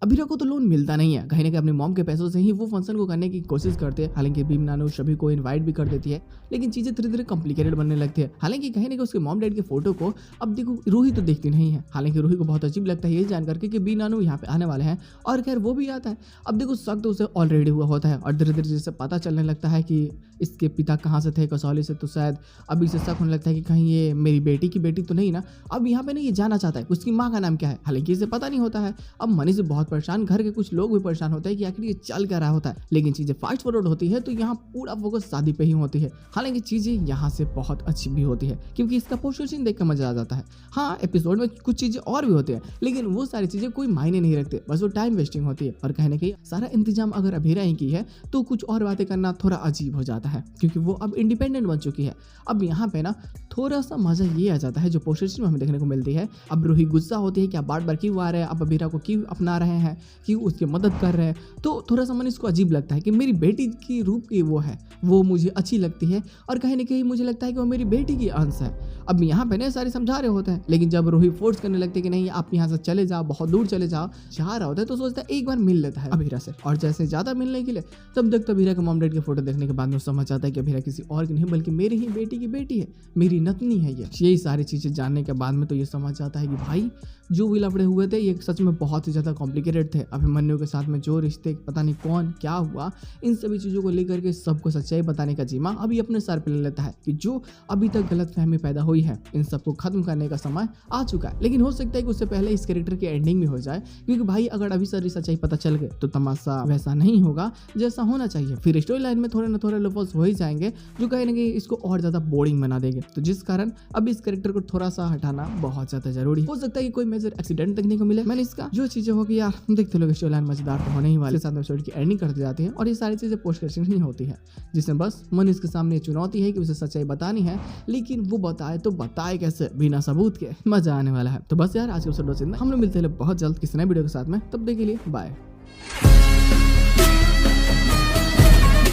अभीरा को तो लोन मिलता नहीं है, कहीं ना कहीं अपने मॉम के पैसों से ही वो फंक्शन को करने की कोशिश करते हैं। हालांकि भीम नानू सभी को इनवाइट भी कर देती है, लेकिन चीजें धीरे धीरे कॉम्प्लिकेटेड बनने लगती है। हालांकि कहीं ना कहीं उसके मॉम डैड के फोटो को अब देखो रूही तो देखती नहीं है। हालांकि रूही को बहुत अजीब लगता है ये जानकर कि बी नानू यहाँ पे आने वाले हैं, और खैर वो भी आता है। अब देखो शक तो उसे ऑलरेडी हुआ होता है, और धीरे धीरे जैसे पता चलने लगता है कि इसके पिता कहाँ से थे, कसौली से, तो शायद अब इसे शक होने लगता है कि कहीं ये मेरी बेटी की बेटी तो नहीं ना। अब यहाँ पे ना ये जानना चाहता है उसकी माँ का नाम क्या है, हालांकि इसे पता नहीं होता है। अब मनी से बहुत परेशान, घर के कुछ लोग भी परेशान होते हैं कि आखिर ये चल क्या रहा होता है। लेकिन चीजें फास्ट फॉरवर्ड होती है तो यहाँ पूरा फोकस शादी पे ही होती है। हालांकि चीजें यहाँ से बहुत अच्छी भी होती है, क्योंकि इसका पोस्ट सीन देख कर मजा आ जाता है। हाँ, एपिसोड में कुछ चीजें और भी होती है, लेकिन वो सारी चीजें कोई मायने नहीं रखते, बस वो टाइम वेस्टिंग होती है। और कहीं ना कहीं सारा इंतजाम अगर अभीरा ही की है तो कुछ और बातें करना थोड़ा अजीब हो जाता है, क्योंकि वो अब इंडिपेंडेंट बन चुकी है। अब यहाँ पे ना थोड़ा सा मजा ये आ जाता है जो पोस्टर में हमें देखने को मिलती है। अब रूही गुस्सा होती है कि आप बार बार क्यों आ रहे हैं, अब अभीरा को क्यों अपना रहे हैं, क्यों उसकी मदद कर रहे हैं। तो थोड़ा सा मन इसको अजीब लगता है कि मेरी बेटी की रूप की वो है, वो मुझे अच्छी लगती है, और कहीं ना कहीं मुझे लगता है कि वो मेरी बेटी की अंश है। अब यहाँ पे ना सारे समझा रहे होते हैं, लेकिन जब रूही फोर्स करने लगती है कि नहीं आप यहाँ से चले जाओ, बहुत दूर चले जाओ, चाह रहा होता है, तो सोचता है एक बार मिल लेता है अभीरा से। और जैसे ज्यादा मिलने के लिए तब तक तो अभीरा के मॉम डैड के फोटो देखने के बाद में समझ आता है कि अभीरा किसी और की नहीं बल्कि मेरी ही बेटी की बेटी है, मेरी नतनी है ये। यही सारी चीजें जानने के बाद में तो ये समझ जाता है कि भाई जो भी लफड़े हुए थे ये सच में बहुत ही ज्यादा कॉम्प्लिकेटेड थे। अभिमन्यु के साथ में जो रिश्ते पता नहीं कौन क्या हुआ, इन सभी चीजों को लेकर के सबको सच्चाई बताने का जिम्मा अभी अपने सर पे ले लेता है कि जो अभी तक गलतफहमी पैदा हुई है इन सबको खत्म करने का समय आ चुका है। लेकिन हो सकता है कि उससे पहले इस कैरेक्टर की एंडिंग भी हो जाए, क्योंकि भाई अगर अभी सारी सच्चाई पता चल गए तो तमाशा वैसा नहीं होगा जैसा होना चाहिए। फिर स्टोरी लाइन में थोड़े ना थोड़े लूपहोल्स हो ही जाएंगे जो कहीं ना कहीं इसको और ज्यादा बोरिंग बना देंगे। तो जिस कारण अब इस कैरेक्टर को थोड़ा सा हटाना बहुत ज्यादा जरूरी हो सकता है कि कोई मेजर एक्सीडेंट देखने को मिले। मैंने इसका जो चीजें होगी यार देखते लोग स्टोरी लाइन मजेदार तो होने ही वाले, साथ में एपिसोड की एंडिंग करते जाती है, और ये सारी चीजें पोस्ट क्रेडिट नहीं होती है, जिसमें बस मन इसके सामने चुनौती है कि उसे सच्चाई बतानी है, लेकिन वो बताए तो बताए कैसे बिना सबूत के। मजा आने वाला है। तो बस यार आज के एपिसोड हम लोग मिलते हैं बहुत जल्द किसी नए वीडियो के साथ में, तब तक के लिए बाय।